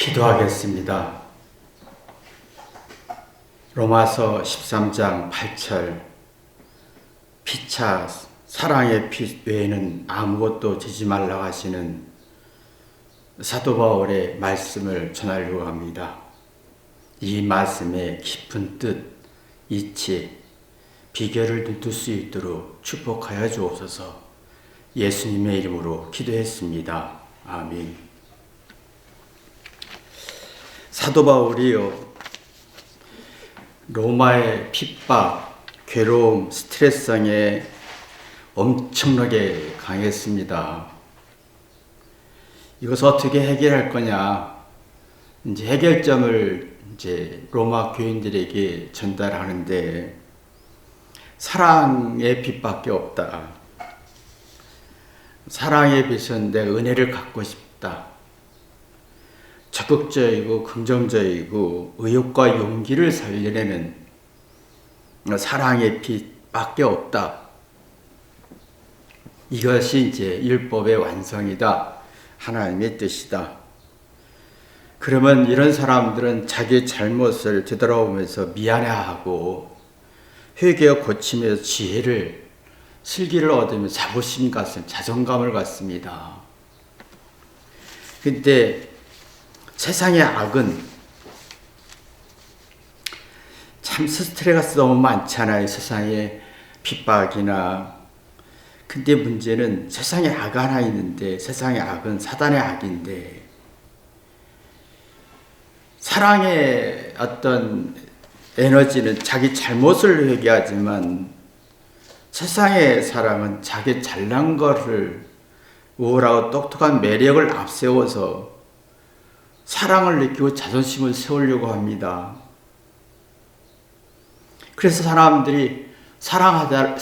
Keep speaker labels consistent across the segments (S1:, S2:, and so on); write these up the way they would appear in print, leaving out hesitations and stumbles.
S1: 기도하겠습니다. 로마서 13장 8절 피차 사랑의 피 외에는 아무것도 지지 말라 하시는 사도 바울의 말씀을 전하려고 합니다. 이 말씀의 깊은 뜻, 이치, 비결을 눈뜰 수 있도록 축복하여 주옵소서. 예수님의 이름으로 기도했습니다. 아멘. 사도 바울이요, 로마의 핍박, 괴로움, 스트레스성에 엄청나게 강했습니다. 이것을 어떻게 해결할 거냐? 이제 해결점을 로마 교인들에게 전달하는데, 사랑의 빛밖에 없다. 사랑의 빛은 내 은혜를 갖고 싶다. 적극적이고 긍정적이고 의욕과 용기를 살려내는 사랑의 빛밖에 없다. 이것이 이제 율법의 완성이다. 하나님의 뜻이다. 그러면 이런 사람들은 자기 잘못을 되돌아보면서 미안해하고 회개와 고침에서 지혜를, 슬기를 얻으며 자부심 같은 자존감을 갖습니다. 근데 세상의 악은 참 스트레스가 너무 많잖아요. 세상에 핍박이나. 근데 문제는 세상에 악 하나 있는데, 세상의 악은 사단의 악인데, 사랑의 어떤 에너지는 자기 잘못을 회개하지만, 세상의 사람은 자기 잘난 것을, 우월하고 똑똑한 매력을 앞세워서 사랑을 느끼고 자존심을 세우려고 합니다. 그래서 사람들이 사랑하라,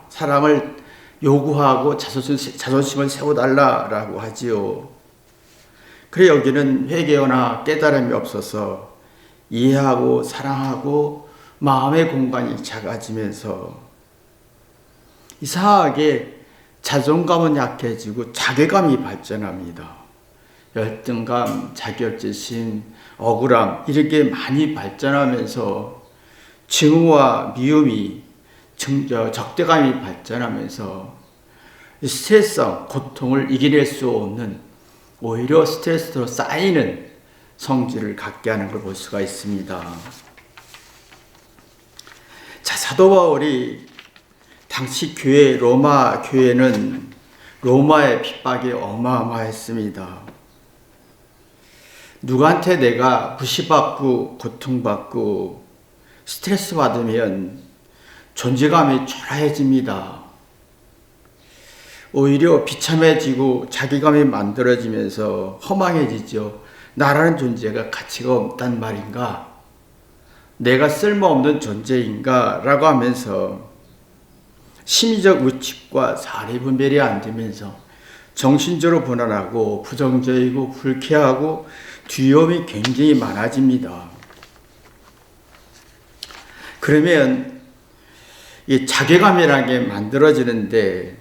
S1: 사랑을 요구하고 자존심을 세워달라라고 하지요. 그래 여기는 회개나 깨달음이 없어서 이해하고 사랑하고 마음의 공간이 작아지면서 이상하게 자존감은 약해지고 자괴감이 발전합니다. 열등감, 자격지심, 억울함 이렇게 많이 발전하면서 증오와 미움이, 적대감이 발전하면서 스트레스성, 고통을 이겨낼 수 없는, 오히려 스트레스로 쌓이는 성질을 갖게 하는 걸 볼 수가 있습니다. 자, 사도 바울이 당시 교회, 로마 교회는 로마의 핍박이 어마어마했습니다. 누구한테 내가 무시받고 고통받고 스트레스 받으면 존재감이 초라해집니다. 오히려 비참해지고 자기감이 만들어지면서 허망해지죠. 나라는 존재가 가치가 없단 말인가? 내가 쓸모없는 존재인가? 라고 하면서 심리적 위축과 사리분별이 안 되면서 정신적으로 불안하고 부정적이고 불쾌하고 두려움이 굉장히 많아집니다. 그러면 이 자괴감이라는 게 만들어지는데,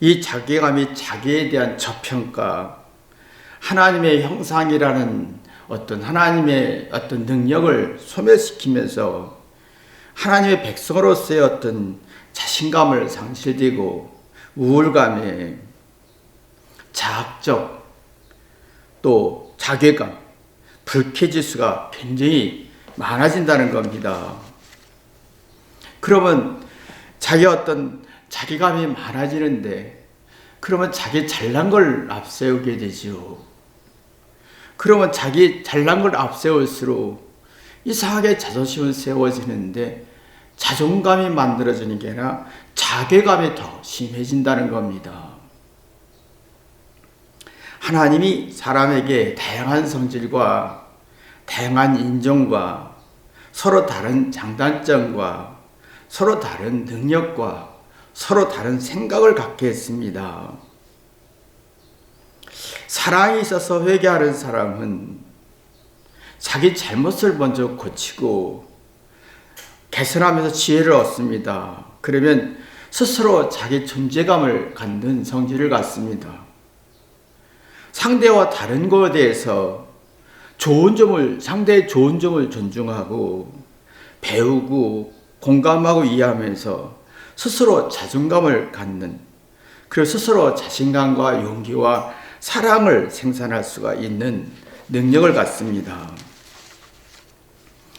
S1: 이 자괴감이 자기에 대한 저평가, 하나님의 형상이라는 어떤 하나님의 어떤 능력을 소멸시키면서 하나님의 백성으로서의 어떤 자신감을 상실되고 우울감에 자학적 또 자괴감, 불쾌지수가 굉장히 많아진다는 겁니다. 그러면 자기감이 많아지는데, 그러면 자기 잘난 걸 앞세우게 되죠. 그러면 자기 잘난 걸 앞세울수록 이상하게 자존심은 세워지는데 자존감이 만들어지는 게 아니라 자괴감이 더 심해진다는 겁니다. 하나님이 사람에게 다양한 성질과 다양한 인종과 서로 다른 장단점과 서로 다른 능력과 서로 다른 생각을 갖게 했습니다. 사랑이 있어서 회개하는 사람은 자기 잘못을 먼저 고치고 개선하면서 지혜를 얻습니다. 그러면 스스로 자기 존재감을 갖는 성질을 갖습니다. 상대와 다른 것에 대해서 상대의 좋은 점을 존중하고 배우고 공감하고 이해하면서 스스로 자존감을 갖는, 그리고 스스로 자신감과 용기와 사랑을 생산할 수가 있는 능력을 갖습니다.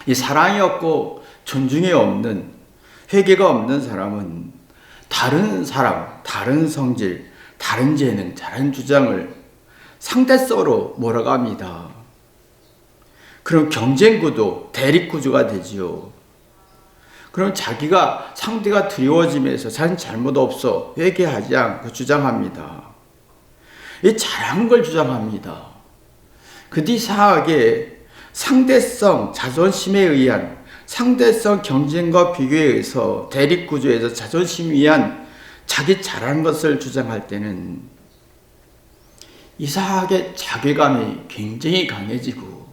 S1: 이 사랑이 없고 존중이 없는, 회개가 없는 사람은 다른 사람, 다른 성질, 다른 재능, 다른 주장을 상대성으로 몰아갑니다. 그럼 경쟁구도 대립구조가 되지요. 그럼 자기가 상대가 두려워지면서 자기는 잘못 없어 회개하지 않고 주장합니다. 이 잘한 걸 주장합니다. 근데 이상하게 상대성, 자존심에 의한 상대성 경쟁과 비교에 의해서 대립구조에서 자존심에 의한 자기 잘한 것을 주장할 때는 이상하게 자괴감이 굉장히 강해지고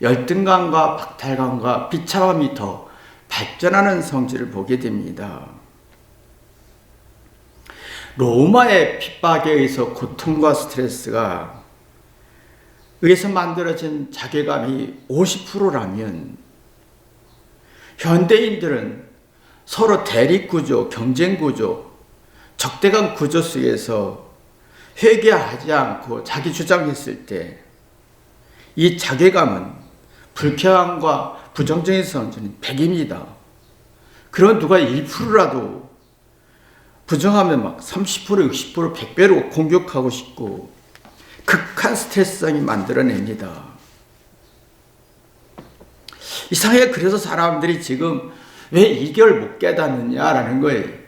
S1: 열등감과 박탈감과 비참함이 더 발전하는 성질을 보게 됩니다. 로마의 핍박에 의해서 고통과 스트레스가 의해서 만들어진 자괴감이 50%라면 현대인들은 서로 대립구조, 경쟁구조, 적대감 구조 속에서 회개하지 않고 자기 주장했을 때 이 자괴감은 불쾌함과 부정적인 성질은 100입니다. 그런 누가 1%라도 부정하면 막 30%, 60%, 100배로 공격하고 싶고 극한 스트레스성이 만들어냅니다. 이상하게 그래서 사람들이 지금 왜 이걸 못 깨닫느냐라는 거예요.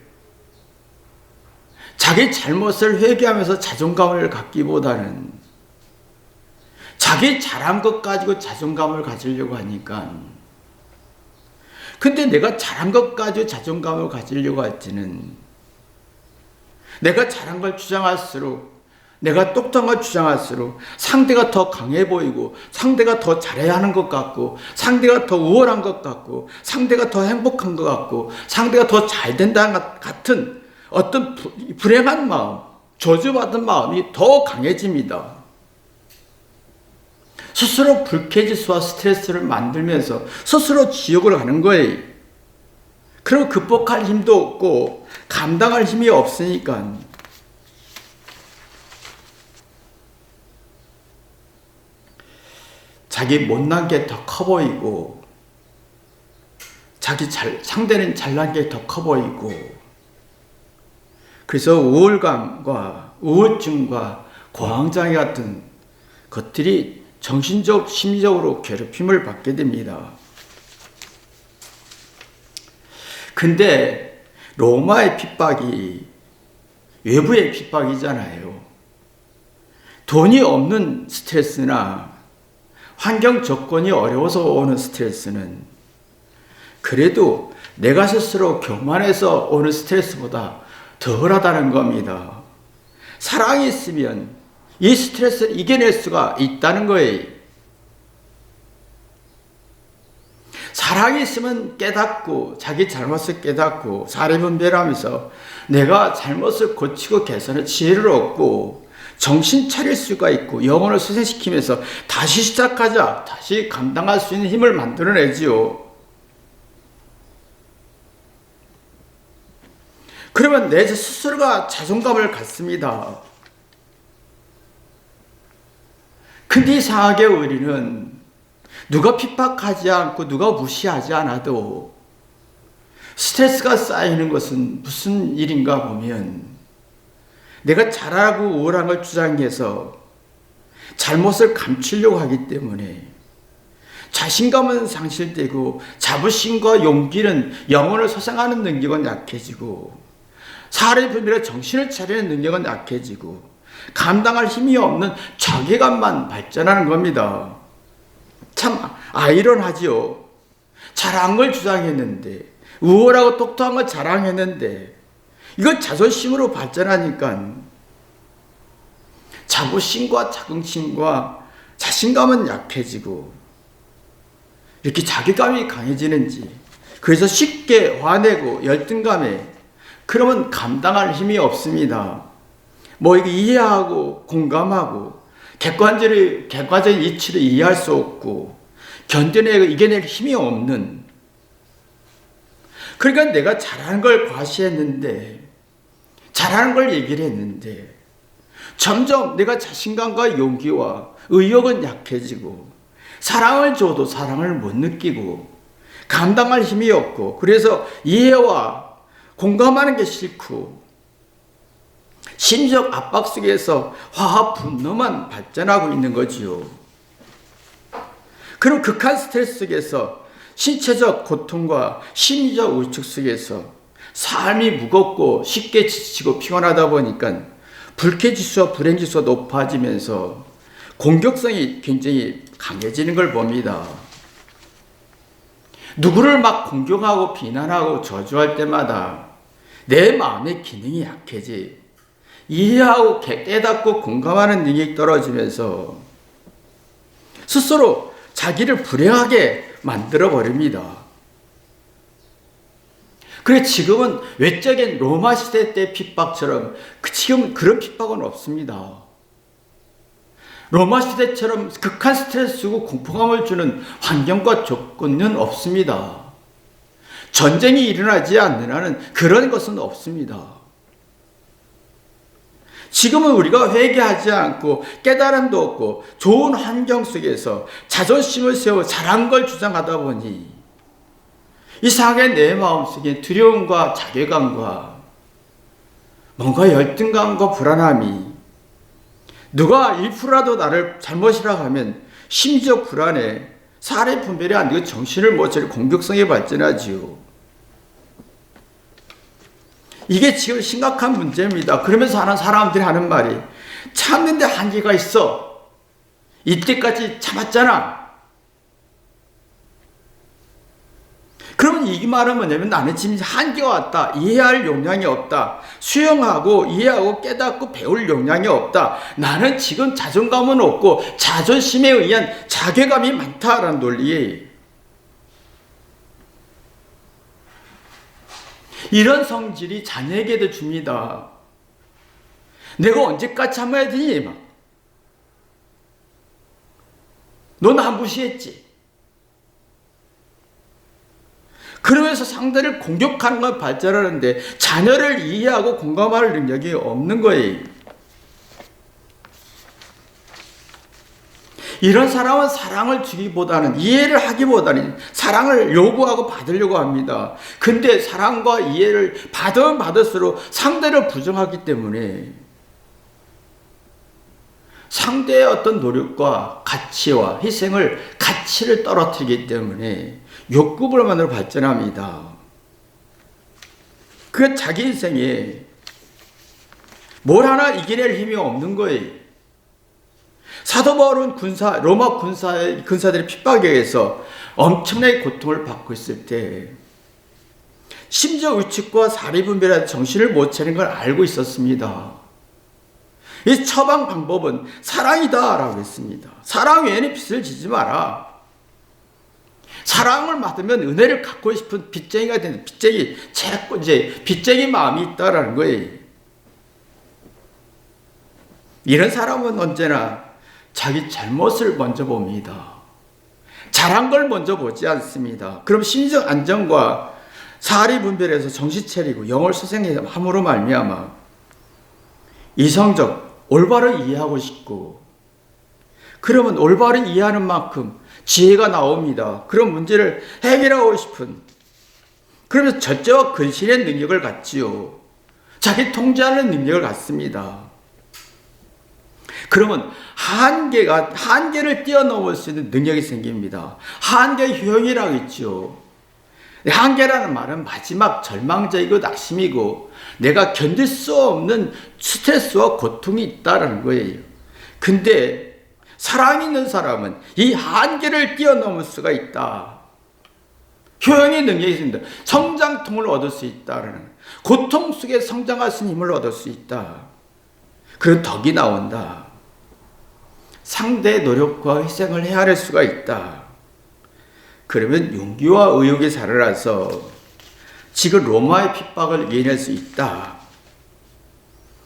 S1: 자기 잘못을 회개하면서 자존감을 갖기보다는 자기 잘한 것 가지고 자존감을 가지려고 하니까, 근데 내가 잘한 것 가지고 자존감을 가지려고 할 때는 내가 잘한 걸 주장할수록, 내가 똑똑한 걸 주장할수록 상대가 더 강해 보이고 상대가 더 잘해야 하는 것 같고 상대가 더 우월한 것 같고 상대가 더 행복한 것 같고 상대가 더 잘 된다는 것 같은 어떤 불행한 마음, 저주받은 마음이 더 강해집니다. 스스로 불쾌지수와 스트레스를 만들면서 스스로 지옥을 가는 거예요. 그리고 극복할 힘도 없고 감당할 힘이 없으니까 자기 못난 게 더 커 보이고 상대는 잘난 게 더 커 보이고, 그래서 우울감과 우울증과 공황장애 같은 것들이 정신적, 심리적으로 괴롭힘을 받게 됩니다. 근데 로마의 핍박이 외부의 핍박이잖아요. 돈이 없는 스트레스나 환경 조건이 어려워서 오는 스트레스는 그래도 내가 스스로 교만해서 오는 스트레스보다 덜하다는 겁니다. 사랑이 있으면 이 스트레스를 이겨낼 수가 있다는 거예요. 사랑이 있으면 깨닫고 자기 잘못을 깨닫고 사례 분별하면서 내가 잘못을 고치고 개선할 지혜를 얻고 정신 차릴 수가 있고 영혼을 소생시키면서 다시 시작하자, 다시 감당할 수 있는 힘을 만들어내지요. 그러면 내 스스로가 자존감을 갖습니다. 근데 이상하게 우리는 누가 핍박하지 않고 누가 무시하지 않아도 스트레스가 쌓이는 것은 무슨 일인가 보면 내가 잘하고 우월한 걸 주장해서 잘못을 감추려고 하기 때문에 자신감은 상실되고 자부심과 용기는 영혼을 소생하는 능력은 약해지고 사례 분별에 정신을 차리는 능력은 약해지고 감당할 힘이 없는 자괴감만 발전하는 겁니다. 참 아이러니하지요. 잘한 걸 주장했는데, 우월하고 똑똑한 걸 자랑했는데 이걸 자존심으로 발전하니까 자부심과 자긍심과 자신감은 약해지고 이렇게 자괴감이 강해지는지, 그래서 쉽게 화내고 열등감에, 그러면 감당할 힘이 없습니다. 뭐 이거 이해하고 공감하고 객관적인 이치를 이해할 수 없고 견뎌내고 이겨낼 힘이 없는, 그러니까 내가 잘하는 걸 과시했는데, 잘하는 걸 얘기를 했는데 점점 내가 자신감과 용기와 의욕은 약해지고 사랑을 줘도 사랑을 못 느끼고 감당할 힘이 없고, 그래서 이해와 공감하는 게 싫고 심리적 압박 속에서 화와 분노만 발전하고 있는 거지요. 그럼 극한 스트레스 속에서 신체적 고통과 심리적 위축 속에서 삶이 무겁고 쉽게 지치고 피곤하다 보니까 불쾌지수와 불행지수가 높아지면서 공격성이 굉장히 강해지는 걸 봅니다. 누구를 막 공격하고 비난하고 저주할 때마다 내 마음의 기능이 약해지, 이해하고 깨닫고 공감하는 능력이 떨어지면서 스스로 자기를 불행하게 만들어 버립니다. 그래 지금은 외적인 로마 시대 때 핍박처럼 지금 그런 핍박은 없습니다. 로마 시대처럼 극한 스트레스고 공포감을 주는 환경과 조건은 없습니다. 전쟁이 일어나지 않는 한은 그런 것은 없습니다. 지금은 우리가 회개하지 않고 깨달음도 없고 좋은 환경 속에서 자존심을 세워 잘한 걸 주장하다 보니 이상하게 내 마음속에 두려움과 자괴감과 뭔가 열등감과 불안함이, 누가 1%라도 나를 잘못이라고 하면 심지어 불안해, 사례 분별이 안 되고 정신을 못 차리고 공격성에 발전하지요. 이게 지금 심각한 문제입니다. 그러면서 하는 사람들이 하는 말이, 참는데 한계가 있어. 이때까지 참았잖아. 그러면 이 말은 뭐냐면 나는 지금 한계가 왔다. 이해할 용량이 없다. 수용하고 이해하고 깨닫고 배울 용량이 없다. 나는 지금 자존감은 없고 자존심에 의한 자괴감이 많다라는 논리예요. 이런 성질이 자녀에게도 줍니다. 내가 언제까지 참아야 되니? 막. 너 나 무시했지. 그러면서 상대를 공격하는 걸 발전하는데 자녀를 이해하고 공감할 능력이 없는 거예요. 이런 사람은 사랑을 주기보다는, 이해를 하기보다는 사랑을 요구하고 받으려고 합니다. 근데 사랑과 이해를 받으면 받을수록 상대를 부정하기 때문에 상대의 어떤 노력과 가치와 희생을, 가치를 떨어뜨리기 때문에 욕구불만으로 발전합니다. 그 자기 인생에 뭘 하나 이겨낼 힘이 없는 거예요. 사도 바울은 로마 군사들의 핍박에 의해서 엄청나게 고통을 받고 있을 때 심지어 위축과 사리분별한 정신을 못 차리는 걸 알고 있었습니다. 이 처방 방법은 사랑이다 라고 했습니다. 사랑 외에는 빚을 지지 마라. 사랑을 받으면 은혜를 갖고 싶은 빚쟁이가 되는, 빚쟁이 마음이 있다라는 거예요. 이런 사람은 언제나 자기 잘못을 먼저 봅니다. 잘한 걸 먼저 보지 않습니다. 그럼 심리적 안정과 사리 분별에서 정신 차리고 영을 소생함으로 말미암아 이성적 올바로 이해하고 싶고, 그러면 올바로 이해하는 만큼 지혜가 나옵니다. 그런 문제를 해결하고 싶은, 그러면서 절제와 근신의 능력을 갖지요. 자기 통제하는 능력을 갖습니다. 그러면 한계를 뛰어넘을 수 있는 능력이 생깁니다. 한계의 효용이라고 있죠. 한계라는 말은 마지막 절망적이고 낙심이고 내가 견딜 수 없는 스트레스와 고통이 있다는 거예요. 근데 사랑 있는 사람은 이 한계를 뛰어넘을 수가 있다. 효용의 능력이 있습니다. 성장통을 얻을 수 있다는, 고통 속에 성장할 수 있는 힘을 얻을 수 있다. 그런 덕이 나온다. 상대의 노력과 희생을 헤아릴 수가 있다. 그러면 용기와 의욕이 살아나서 지금 로마의 핍박을 이겨낼 수 있다.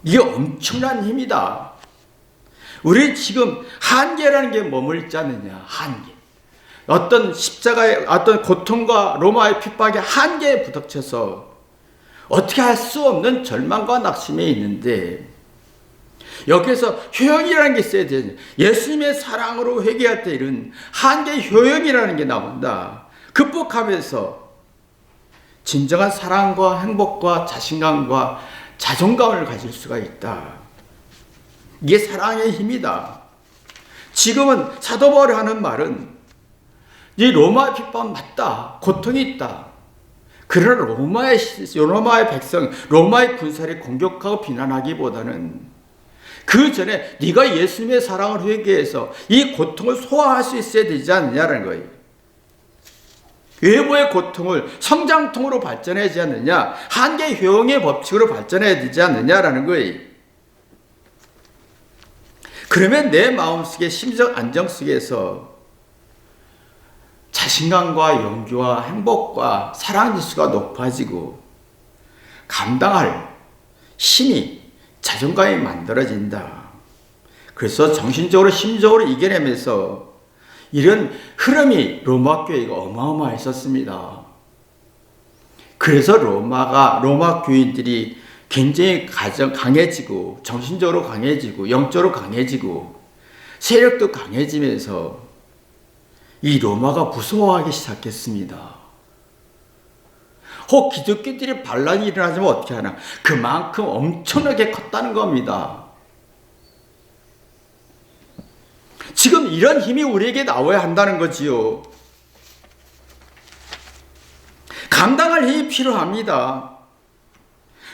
S1: 이게 엄청난 힘이다. 우리 지금 한계라는 게 머물지 않느냐. 한계. 어떤 십자가의 어떤 고통과 로마의 핍박의 한계에 부닥쳐서 어떻게 할 수 없는 절망과 낙심에 있는데, 여기에서 효용이라는 게 있어야 되죠. 예수님의 사랑으로 회개할 때 이런 한계의 효용이라는 게 나온다. 극복하면서 진정한 사랑과 행복과 자신감과 자존감을 가질 수가 있다. 이게 사랑의 힘이다. 지금은 사도 바울이 하는 말은 이 로마 핍박 맞다. 고통이 있다. 그러나 로마의 백성, 로마의 군사를 공격하고 비난하기보다는 그 전에 네가 예수님의 사랑을 회개해서 이 고통을 소화할 수 있어야 되지 않느냐라는 거예요. 외부의 고통을 성장통으로 발전하지 않느냐, 한계 효용의 법칙으로 발전해야 되지 않느냐라는 거예요. 그러면 내 마음속의 심적 안정 속에서 자신감과 용기와 행복과 사랑 지수가 높아지고 감당할 힘이, 자존감이 만들어진다. 그래서 정신적으로 심적으로 이겨내면서 이런 흐름이 로마 교회가 어마어마했었습니다. 그래서 로마 교인들이 굉장히 강해지고 정신적으로 강해지고 영적으로 강해지고 세력도 강해지면서 이 로마가 무서워하기 시작했습니다. 혹 기독교들이 반란이 일어나지면 어떻게 하나? 그만큼 엄청나게 컸다는 겁니다. 지금 이런 힘이 우리에게 나와야 한다는 거지요. 감당할 힘이 필요합니다.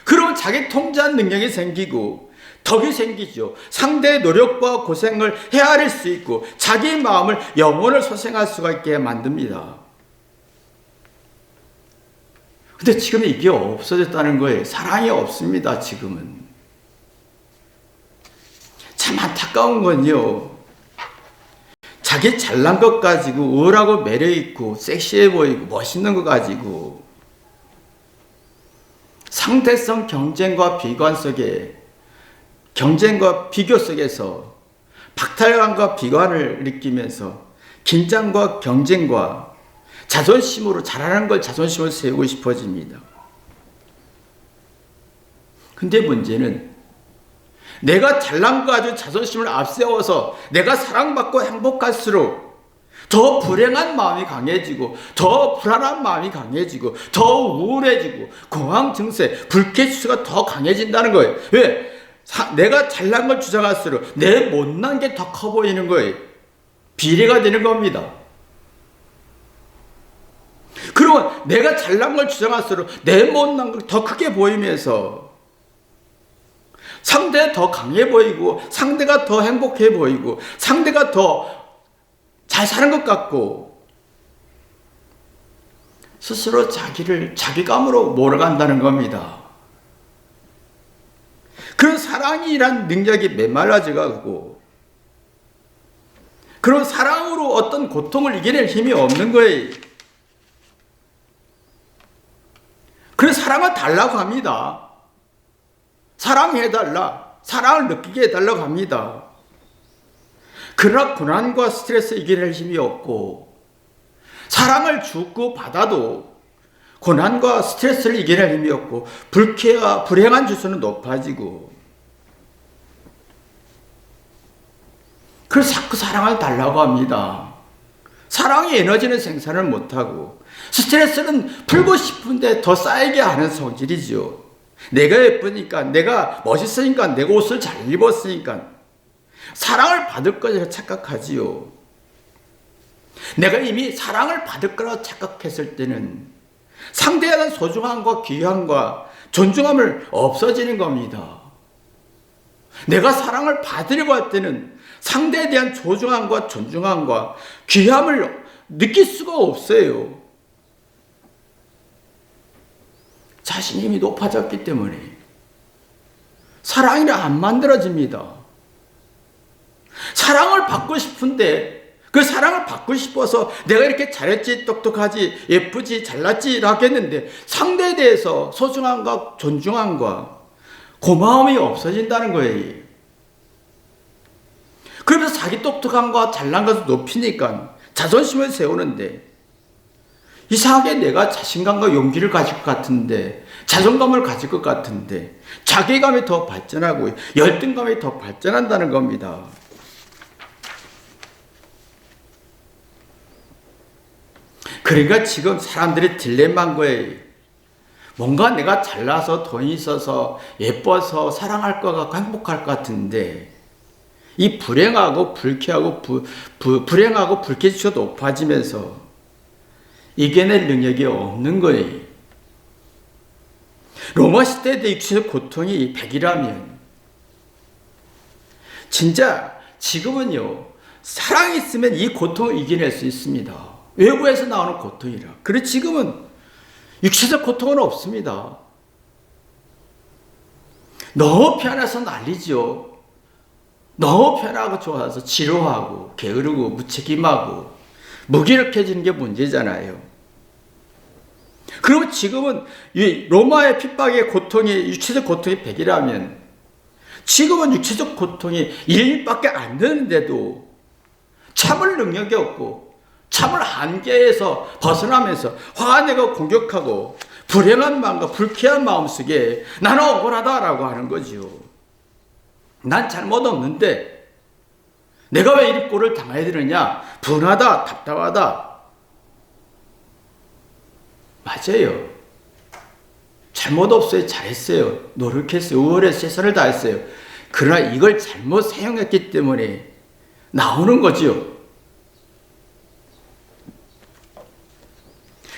S1: 그러면 자기 통제한 능력이 생기고 덕이 생기죠. 상대의 노력과 고생을 헤아릴 수 있고 자기의 마음을 영혼을 소생할 수가 있게 만듭니다. 근데 지금 이게 없어졌다는 거예요. 사랑이 없습니다. 지금은. 참 안타까운 건요, 자기 잘난 것 가지고 우월하고 매력있고 섹시해 보이고 멋있는 것 가지고 상대성 경쟁과 비관 속에, 경쟁과 비교 속에서 박탈감과 비관을 느끼면서 긴장과 경쟁과 자존심으로, 잘하는 걸 자존심을 세우고 싶어집니다. 근데 문제는 내가 잘난 거 가지고 자존심을 앞세워서 내가 사랑받고 행복할수록 더 불행한 마음이 강해지고 더 불안한 마음이 강해지고 더 우울해지고 공황 증세, 불쾌지수가 더 강해진다는 거예요. 왜? 내가 잘난 걸 주장할수록 내 못난 게 더 커 보이는 거예요. 비례가 되는 겁니다. 그러면 내가 잘난 걸 주장할수록 내 못난 걸 더 크게 보이면서 상대가 더 강해 보이고 상대가 더 행복해 보이고 상대가 더 잘 사는 것 같고 스스로 자기를 자기감으로 몰아간다는 겁니다. 그런 사랑이란 능력이 메말라져가고 그런 사랑으로 어떤 고통을 이겨낼 힘이 없는 거예요. 그래서 사랑을 달라고 합니다. 사랑해달라, 사랑을 느끼게 해달라고 합니다. 그러나 고난과 스트레스 이겨낼 힘이 없고 사랑을 주고 받아도 고난과 스트레스를 이겨낼 힘이 없고 불쾌와 불행한 지수는 높아지고, 그래서 자꾸 사랑을 달라고 합니다. 사랑의 에너지는 생산을 못하고 스트레스는 풀고 싶은데 더 쌓이게 하는 성질이죠. 내가 예쁘니까, 내가 멋있으니까, 내가 옷을 잘 입었으니까 사랑을 받을 거라고 착각하지요. 내가 이미 사랑을 받을 거라고 착각했을 때는 상대에 대한 소중함과 귀함과 존중함을 없어지는 겁니다. 내가 사랑을 받으려고 할 때는 상대에 대한 소중함과 존중함과 귀함을 느낄 수가 없어요. 자신이 이미 높아졌기 때문에 사랑이라 안 만들어집니다. 사랑을 받고 싶은데 그 사랑을 받고 싶어서 내가 이렇게 잘했지, 똑똑하지, 예쁘지, 잘났지 하겠는데 상대에 대해서 소중함과 존중함과 고마움이 없어진다는 거예요. 그러면서 자기 똑똑함과 잘난 것을 높이니까 자존심을 세우는데, 이상하게 내가 자신감과 용기를 가질 것 같은데, 자존감을 가질 것 같은데, 자괴감이 더 발전하고 열등감이 더 발전한다는 겁니다. 그러니까 지금 사람들이 딜레마인 거예요. 뭔가 내가 잘나서 돈이 있어서 예뻐서 사랑할 것 같고 행복할 것 같은데, 이 불행하고 불쾌하고 불행하고 불쾌지수가 높아지면서 이겨낼 능력이 없는 거예요. 로마 시대의 육신의 고통이 100이라면 진짜 지금은요, 사랑이 있으면 이 고통을 이겨낼 수 있습니다. 외부에서 나오는 고통이라. 그래 지금은 육체적 고통은 없습니다. 너무 편해서 난리죠. 너무 편하고 좋아서 지루하고 게으르고 무책임하고 무기력해지는 게 문제잖아요. 그리고 지금은 이 로마의 핍박의 고통이 육체적 고통이 100이라면 지금은 육체적 고통이 1밖에 안 되는데도 참을 능력이 없고 참을 한계에서 벗어나면서 화가 내고 공격하고 불행한 마음과 불쾌한 마음 속에 나는 억울하다라고 하는 거죠. 난 잘못 없는데 내가 왜 이 꼴을 당해야 되느냐? 분하다, 답답하다. 맞아요. 잘못 없어요. 잘했어요. 노력했어요. 우월해서 최선을 다했어요. 그러나 이걸 잘못 사용했기 때문에 나오는 거죠.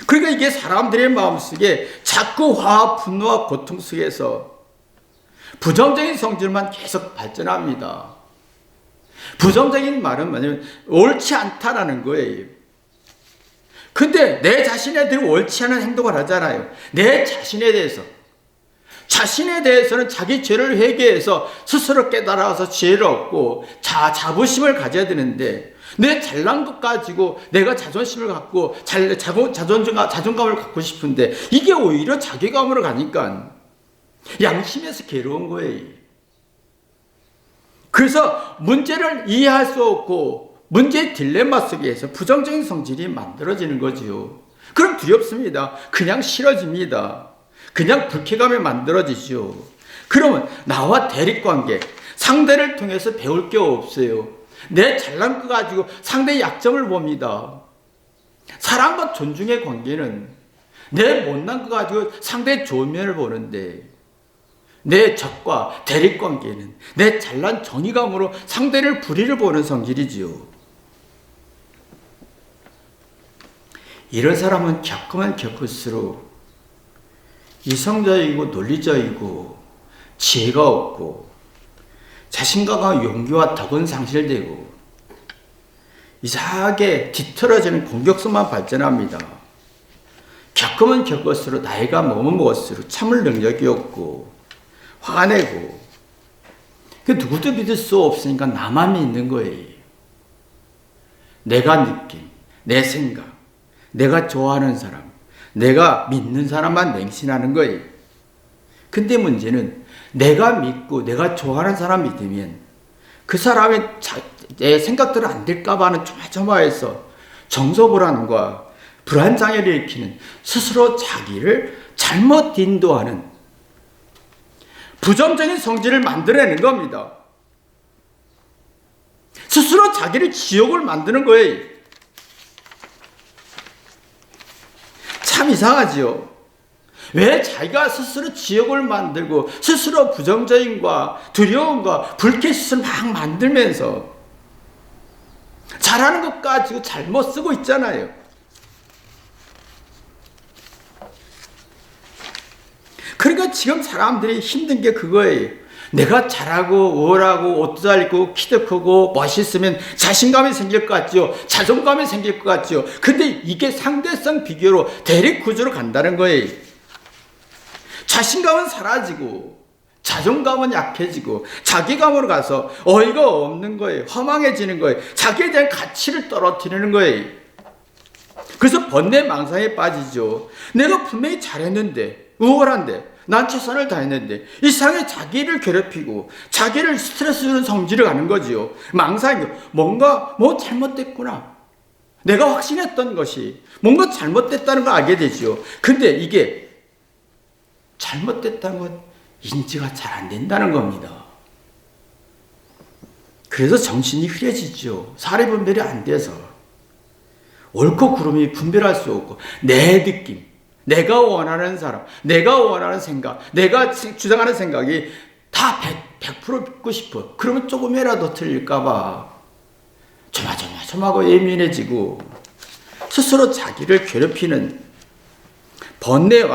S1: 그러니까 이게 사람들의 마음속에 자꾸 화와 분노와 고통 속에서 부정적인 성질만 계속 발전합니다. 부정적인 말은 뭐냐면 옳지 않다라는 거예요. 근데 내 자신에 대해 옳지 않은 행동을 하잖아요. 내 자신에 대해서. 자신에 대해서는 자기 죄를 회개해서 스스로 깨달아서 지혜를 얻고 자부심을 가져야 되는데, 내 잘난 것 가지고 내가 자존심을 갖고 자존감을 갖고 싶은데 이게 오히려 자괴감으로 가니까 양심에서 괴로운 거예요. 그래서 문제를 이해할 수 없고 문제의 딜레마 속에서 부정적인 성질이 만들어지는 거지요. 그럼 두렵습니다. 그냥 싫어집니다. 그냥 불쾌감이 만들어지죠. 그러면 나와 대립관계, 상대를 통해서 배울 게 없어요. 내 잘난 거 가지고 상대의 약점을 봅니다. 사랑과 존중의 관계는 내 못난 거 가지고 상대의 좋은 면을 보는데, 내 적과 대립관계는 내 잘난 정의감으로 상대를 불의를 보는 성질이지요. 이런 사람은 겪으면 겪을수록 이성적이고 논리적이고 지혜가 없고 자신감과 용기와 덕은 상실되고 이상하게 뒤틀어지는 공격성만 발전합니다. 겪으면 겪을수록 나이가 먹을수록 참을 능력이 없고 화가 내고, 누구도 믿을 수 없으니까 나만 믿는 거예요. 내가 느낀, 내 생각, 내가 좋아하는 사람, 내가 믿는 사람만 맹신하는 거예요. 근데 문제는 내가 믿고 내가 좋아하는 사람 믿으면 그 사람의 내 생각대로 안 될까 봐 하는 조마조마해서 정서불안과 불안장애를 일으키는, 스스로 자기를 잘못 인도하는 부정적인 성질을 만들어내는 겁니다. 스스로 자기를 지옥을 만드는 거예요. 참 이상하지요. 왜 자기가 스스로 지옥을 만들고 스스로 부정적인과 두려움과 불쾌짓을 막 만들면서 잘하는 것 가지고 잘못 쓰고 있잖아요. 그러니까 지금 사람들이 힘든 게 그거예요. 내가 잘하고 우월하고 옷도 잘 입고 키도 크고 멋있으면 자신감이 생길 것 같죠. 자존감이 생길 것 같죠. 근데 이게 상대성 비교로 대립 구조로 간다는 거예요. 자신감은 사라지고 자존감은 약해지고 자기감으로 가서 어이가 없는 거예요. 허망해지는 거예요. 자기에 대한 가치를 떨어뜨리는 거예요. 그래서 번뇌망상에 빠지죠. 내가 분명히 잘했는데, 우월한데 난 최선을 다했는데 이상하게 자기를 괴롭히고 자기를 스트레스 주는 성질을 가는 거지요. 망상이요. 뭔가 잘못됐구나. 내가 확신했던 것이 뭔가 잘못됐다는 걸 알게 되지요. 근데 이게 잘못됐다는 건 인지가 잘 안 된다는 겁니다. 그래서 정신이 흐려지죠. 사례 분별이 안 돼서. 옳고 그름이 분별할 수 없고 내 느낌, 내가 원하는 사람, 내가 원하는 생각, 내가 주장하는 생각이 다 100% 믿고 싶어. 그러면 조금이라도 틀릴까 봐 조마조마하고 예민해지고 스스로 자기를 괴롭히는 번뇌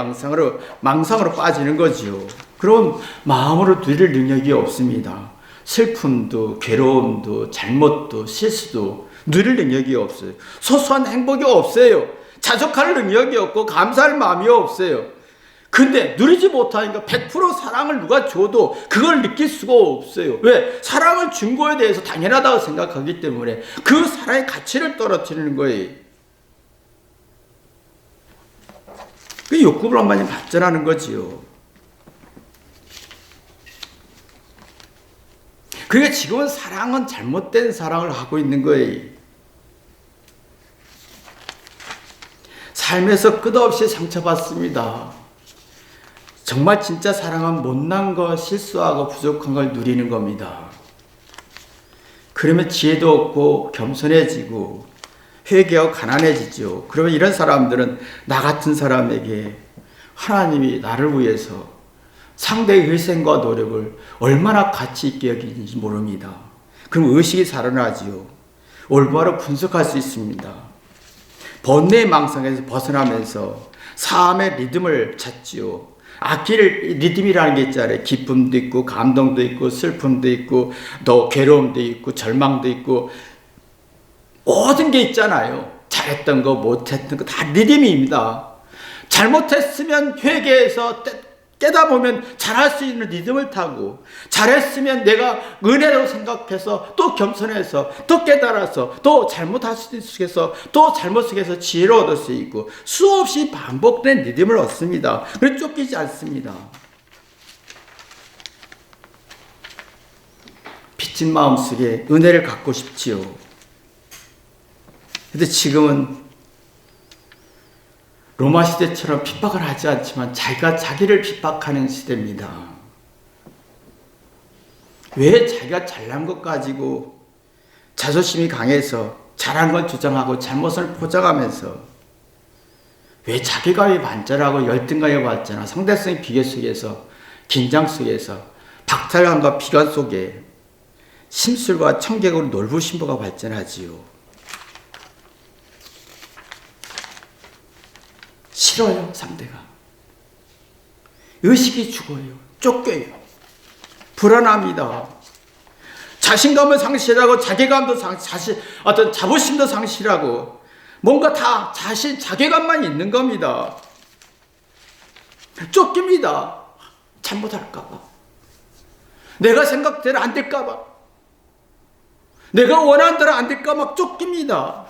S1: 망상으로 빠지는 거지요. 그럼 마음으로 누릴 능력이 없습니다. 슬픔도 괴로움도 잘못도 실수도 누릴 능력이 없어요. 소소한 행복이 없어요. 자족할 능력이 없고 감사할 마음이 없어요. 근데 누리지 못하니까 100% 사랑을 누가 줘도 그걸 느낄 수가 없어요. 왜? 사랑을 준 거에 대해서 당연하다고 생각하기 때문에 그 사랑의 가치를 떨어뜨리는 거예요. 그 욕구불만이 발전하는 거지요. 그러니까 지금은 사랑은 잘못된 사랑을 하고 있는 거예요. 삶에서 끝없이 상처받습니다. 정말 진짜 사랑은 못난 거, 실수하고 부족한 걸 누리는 겁니다. 그러면 지혜도 없고 겸손해지고 회개하고 가난해지죠. 그러면 이런 사람들은 나 같은 사람에게 하나님이 나를 위해서 상대의 희생과 노력을 얼마나 가치 있게 여기는지 모릅니다. 그럼 의식이 살아나지요. 올바로 분석할 수 있습니다. 번뇌의 망상에서 벗어나면서 삶의 리듬을 찾지요. 악기를 리듬이라는 게 있잖아요. 기쁨도 있고 감동도 있고 슬픔도 있고 또 괴로움도 있고 절망도 있고 모든 게 있잖아요. 잘했던 거 못했던 거 다 리듬입니다. 잘못했으면 회개해서 깨다보면 잘할 수 있는 리듬을 타고 잘했으면 내가 은혜라고 생각해서 또 겸손해서 또 깨달아서 또 잘못할 수 있어서 또 잘못 속에서 지혜를 얻을 수 있고 수없이 반복된 리듬을 얻습니다. 그래서 쫓기지 않습니다. 빚진 마음속에 은혜를 갖고 싶지요. 근데 지금은 로마 시대처럼 핍박을 하지 않지만 자기가 자기를 핍박하는 시대입니다. 왜 자기가 잘난 것 가지고 자존심이 강해서 잘한 걸 주장하고 잘못을 포장하면서 왜 자기감이 반절하고 열등감이 발전하고 상대성의 비교 속에서 긴장 속에서 박탈감과 비관 속에 심술과 청객으로 놀부심보가 발전하지요. 싫어요, 상대가. 의식이 죽어요. 쫓겨요. 불안합니다. 자신감을 상실하고 자괴감도 어떤 자부심도 상실하고 뭔가 다 자괴감만 있는 겁니다. 쫓깁니다. 잘못할까봐. 내가 생각대로 안 될까봐. 내가 원하는 대로 안 될까 막 쫓깁니다.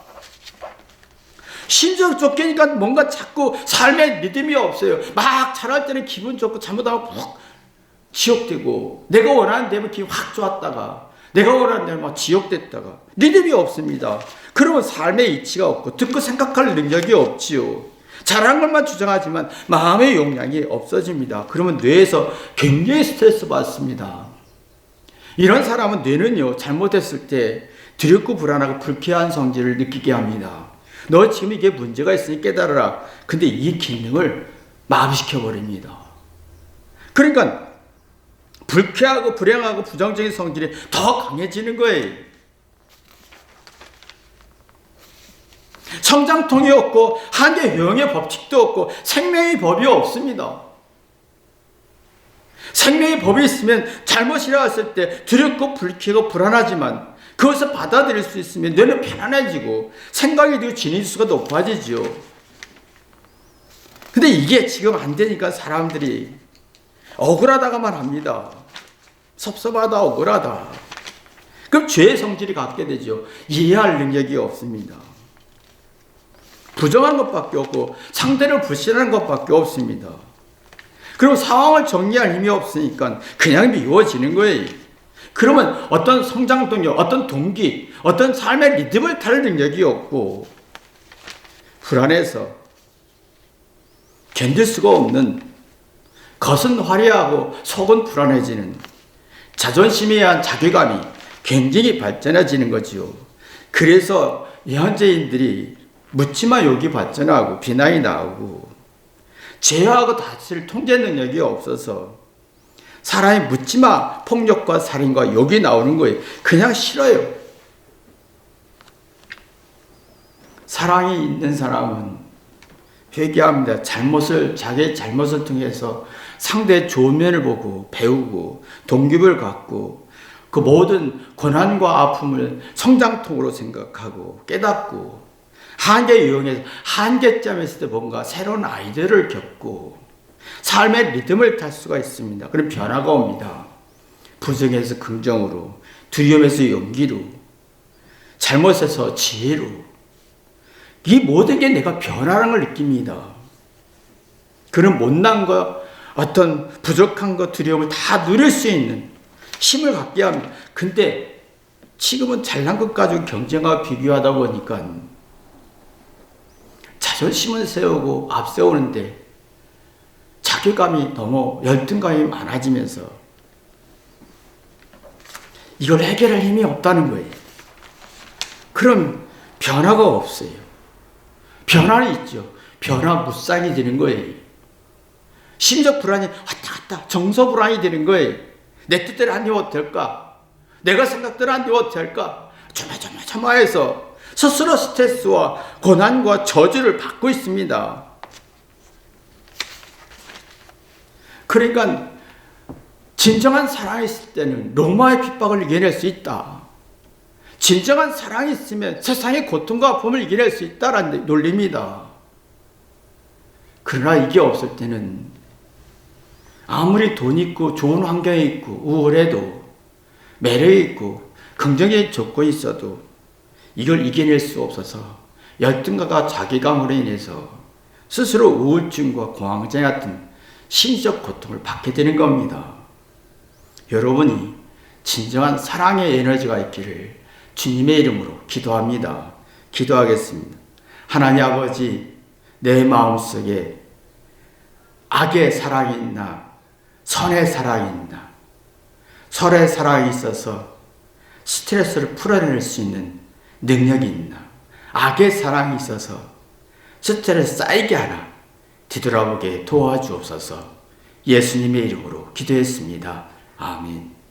S1: 심지어 쫓기니까 뭔가 자꾸 삶의 리듬이 없어요. 막 잘할 때는 기분 좋고 잘못하면 푹 지옥되고 내가 원하는 대로 기분 확 좋았다가 내가 원하는 대로 막 지옥됐다가 리듬이 없습니다. 그러면 삶의 이치가 없고 듣고 생각할 능력이 없지요. 잘한 것만 주장하지만 마음의 용량이 없어집니다. 그러면 뇌에서 굉장히 스트레스 받습니다. 이런 사람은 뇌는요 잘못했을 때 두렵고 불안하고 불쾌한 성질을 느끼게 합니다. 너 지금 이게 문제가 있으니 깨달아라. 근데 이 기능을 마비시켜버립니다. 그러니까 불쾌하고 불행하고 부정적인 성질이 더 강해지는 거예요. 성장통이 없고 한계 효용의 법칙도 없고 생명의 법이 없습니다. 생명의 법이 있으면 잘못이라 했을 때 두렵고 불쾌하고 불안하지만 그것을 받아들일 수 있으면 뇌는 편안해지고 생각이 되고 진위수가 높아지죠. 근데 이게 지금 안 되니까 사람들이 억울하다가만 합니다. 섭섭하다, 억울하다. 그럼 죄의 성질이 갖게 되죠. 이해할 능력이 없습니다. 부정한 것밖에 없고 상대를 불신하는 것밖에 없습니다. 그럼 상황을 정리할 힘이 없으니까 그냥 미워지는 거예요. 그러면 어떤 성장 동력, 어떤 동기, 어떤 삶의 리듬을 탈 능력이 없고 불안해서 견딜 수가 없는, 겉은 화려하고 속은 불안해지는 자존심에 대한 자괴감이 굉장히 발전해지는 거지요. 그래서 현재인들이 묻지마 욕이 발전하고 비난이 나오고 죄하고 다스릴 통제 능력이 없어서 사람이 묻지마 폭력과 살인과 욕이 나오는 거예요. 그냥 싫어요. 사랑이 있는 사람은 회개합니다. 자기의 잘못을 통해서 상대의 좋은 면을 보고 배우고 동기부여를 갖고 그 모든 고난과 아픔을 성장통으로 생각하고 깨닫고 한계 유형에서 한계점에 있을 때 뭔가 새로운 아이디어를 겪고 삶의 리듬을 탈 수가 있습니다. 그럼 변화가 옵니다. 부정에서 긍정으로, 두려움에서 용기로, 잘못에서 지혜로, 이 모든 게 내가 변화라는 걸 느낍니다. 그런 못난 거, 어떤 부족한 거, 두려움을 다 누릴 수 있는 힘을 갖게 합니다. 근데 지금은 잘난 것 가지고 경쟁하고 비교하다 보니까 자존심을 세우고 앞세우는데 자괴감이 너무 열등감이 많아지면서 이걸 해결할 힘이 없다는 거예요. 그럼 변화가 없어요. 변화는 있죠. 변화무쌍이 되는 거예요. 심적 불안이 왔다 갔다 정서 불안이 되는 거예요. 내 뜻대로 안 되어도 될까? 내가 생각대로 안 되어도 될까? 조마조마해서 스스로 스트레스와 고난과 저주를 받고 있습니다. 그러니까 진정한 사랑이 있을 때는 로마의 핍박을 이겨낼 수 있다. 진정한 사랑이 있으면 세상의 고통과 아픔을 이겨낼 수 있다라는 논리입니다. 그러나 이게 없을 때는 아무리 돈 있고 좋은 환경에 있고 우월해도 매력이 있고 긍정의 조건이 있어도 이걸 이겨낼 수 없어서 열등감과 자괴감으로 인해서 스스로 우울증과 공황장 같은 심적 고통을 받게 되는 겁니다. 여러분이 진정한 사랑의 에너지가 있기를 주님의 이름으로 기도합니다. 기도하겠습니다. 하나님 아버지, 내 마음속에 악의 사랑이 있나 선의 사랑이 있나, 선의 사랑이 있어서 스트레스를 풀어낼 수 있는 능력이 있나, 악의 사랑이 있어서 스트레스 쌓이게 하나 뒤돌아보게 도와주옵소서. 예수님의 이름으로 기도했습니다. 아멘.